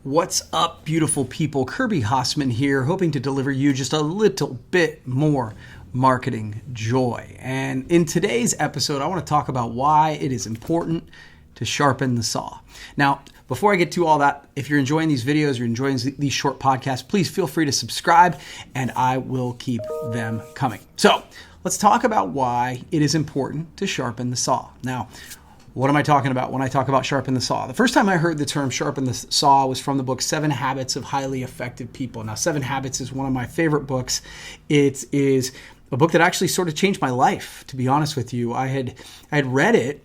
What's up, beautiful people? Kirby Hasseman here, hoping to deliver you just a little bit more marketing joy. And in today's episode, I want to talk about why it is important to sharpen the saw. Now, before I get to all that, if you're enjoying these videos, you're enjoying these short podcasts, please feel free to subscribe and I will keep them coming. So let's talk about why it is important to sharpen the saw. Now, what am I talking about when I talk about sharpen the saw? The first time I heard the term sharpen the saw was from the book 7 Habits of Highly Effective People. Now, 7 Habits is one of my favorite books. It is a book that actually sort of changed my life, to be honest with you. I had read it,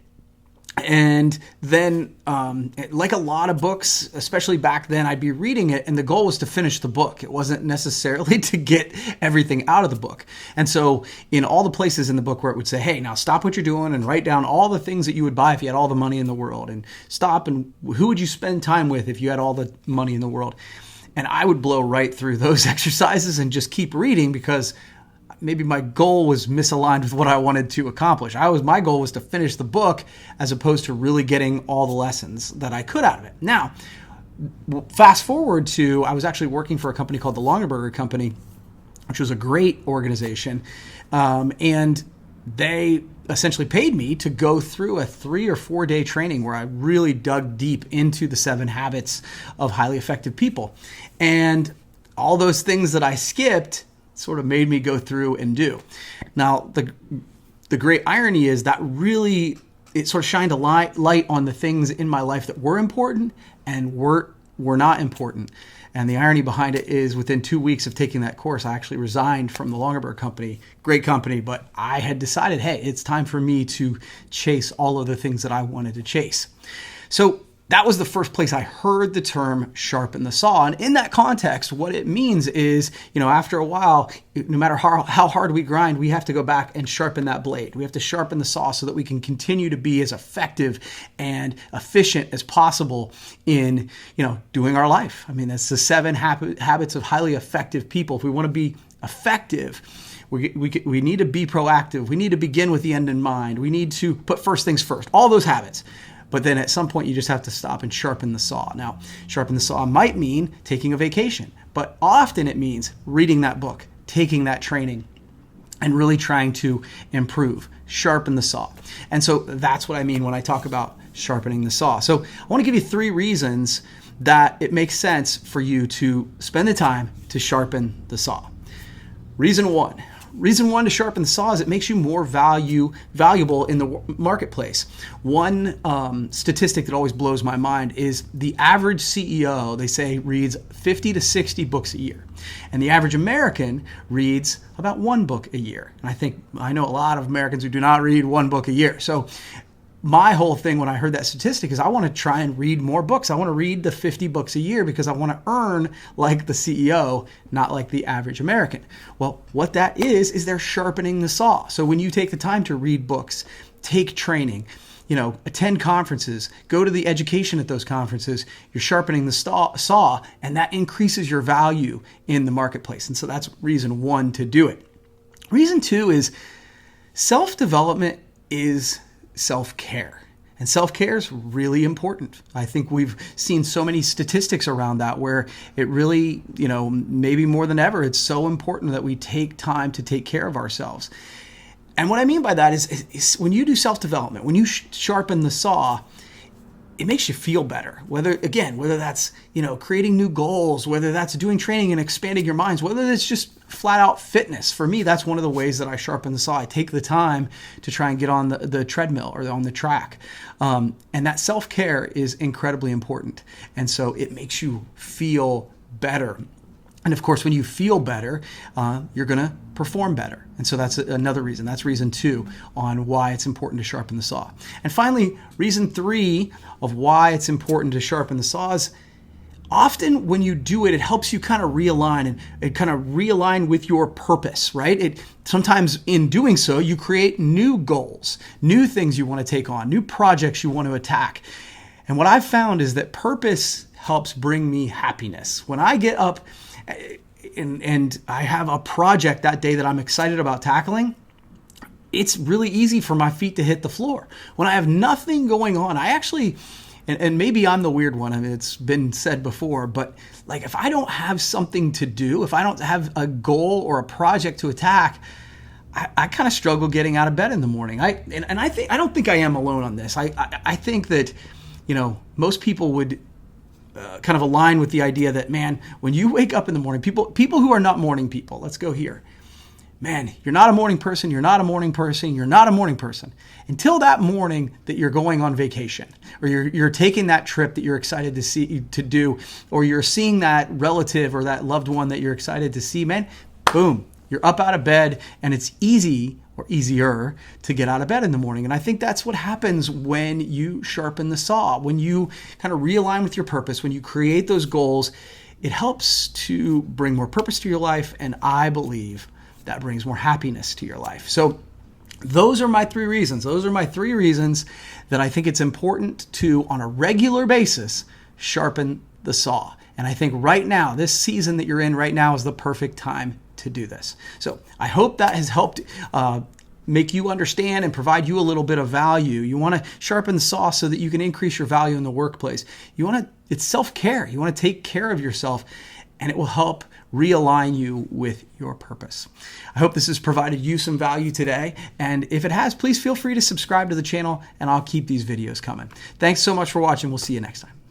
and then like a lot of books, especially back then, I'd be reading it and the goal was to finish the book. It wasn't necessarily to get everything out of the book. And so in all the places in the book where it would say, hey, now stop what you're doing and write down all the things that you would buy if you had all the money in the world, and stop and who would you spend time with if you had all the money in the world. And I would blow right through those exercises and just keep reading because maybe my goal was misaligned with what I wanted to accomplish. My goal was to finish the book as opposed to really getting all the lessons that I could out of it. Now, fast forward to, I was actually working for a company called the Longaberger Company, which was a great organization. And they essentially paid me to go through a 3 or 4 day training where I really dug deep into the 7 habits of highly effective people. And all those things that I skipped sort of made me go through and do. Now, the great irony is that really, it sort of shined a light on the things in my life that were important and were not important. And the irony behind it is within 2 weeks of taking that course, I actually resigned from the Longaberger Company. Great company, but I had decided, hey, it's time for me to chase all of the things that I wanted to chase. So that was the first place I heard the term sharpen the saw. And in that context, what it means is, after a while, no matter how hard we grind, we have to go back and sharpen that blade. We have to sharpen the saw so that we can continue to be as effective and efficient as possible in, doing our life. I mean, that's the 7 habits of highly effective people. If we want to be effective, we need to be proactive. We need to begin with the end in mind. We need to put first things first, all those habits. But then at some point, you just have to stop and sharpen the saw. Now, sharpen the saw might mean taking a vacation, but often it means reading that book, taking that training, and really trying to improve, sharpen the saw. And so that's what I mean when I talk about sharpening the saw. So I want to give you 3 reasons that it makes sense for you to spend the time to sharpen the saw. Reason one to sharpen the saw is it makes you more valuable in the marketplace. One statistic that always blows my mind is the average CEO, they say, reads 50 to 60 books a year. And the average American reads about 1 book a year. And I know a lot of Americans who do not read 1 book a year. So my whole thing when I heard that statistic is I want to try and read more books. I want to read the 50 books a year because I want to earn like the CEO, not like the average American. Well, what that is they're sharpening the saw. So when you take the time to read books, take training, attend conferences, go to the education at those conferences, you're sharpening the saw, and that increases your value in the marketplace. And so that's reason 1 to do it. Reason 2 is self-development is self-care. And self-care is really important. I think we've seen so many statistics around that where it really, maybe more than ever, it's so important that we take time to take care of ourselves. And what I mean by that is when you do self-development, when you sharpen the saw, it makes you feel better. Whether that's, creating new goals, whether that's doing training and expanding your minds, whether it's just flat out fitness. For me, that's one of the ways that I sharpen the saw. I take the time to try and get on the treadmill or on the track. And that self-care is incredibly important. And so it makes you feel better. And of course, when you feel better, you're going to perform better. And so that's another reason. That's reason 2 on why it's important to sharpen the saw. And finally, reason 3 of why it's important to sharpen the saw is often when you do it, it helps you kind of realign and kind of realign with your purpose, right? Sometimes in doing so, you create new goals, new things you want to take on, new projects you want to attack. And what I've found is that purpose helps bring me happiness. When I get up and I have a project that day that I'm excited about tackling, it's really easy for my feet to hit the floor. When I have nothing going on, I actually and maybe I'm the weird one. I mean, it's been said before, but like if I don't have something to do, if I don't have a goal or a project to attack, I kind of struggle getting out of bed in the morning. I don't think I am alone on this. I think that, most people would kind of align with the idea that, man, when you wake up in the morning, people who are not morning people, let's go here. Man, you're not a morning person, you're not a morning person, you're not a morning person. Until that morning that you're going on vacation, or you're taking that trip that you're excited to do, or you're seeing that relative or that loved one that you're excited to see, man, boom, you're up out of bed, and it's easy or easier to get out of bed in the morning. And I think that's what happens when you sharpen the saw, when you kind of realign with your purpose, when you create those goals. It helps to bring more purpose to your life, and I believe that brings more happiness to your life. So those are my 3 reasons. Those are my 3 reasons that I think it's important to, on a regular basis, sharpen the saw. And I think right now, this season that you're in right now is the perfect time to do this. So I hope that has helped make you understand and provide you a little bit of value. You want to sharpen the saw so that you can increase your value in the workplace. It's self-care. You want to take care of yourself, and it will help realign you with your purpose. I hope this has provided you some value today. And if it has, please feel free to subscribe to the channel, and I'll keep these videos coming. Thanks so much for watching. We'll see you next time.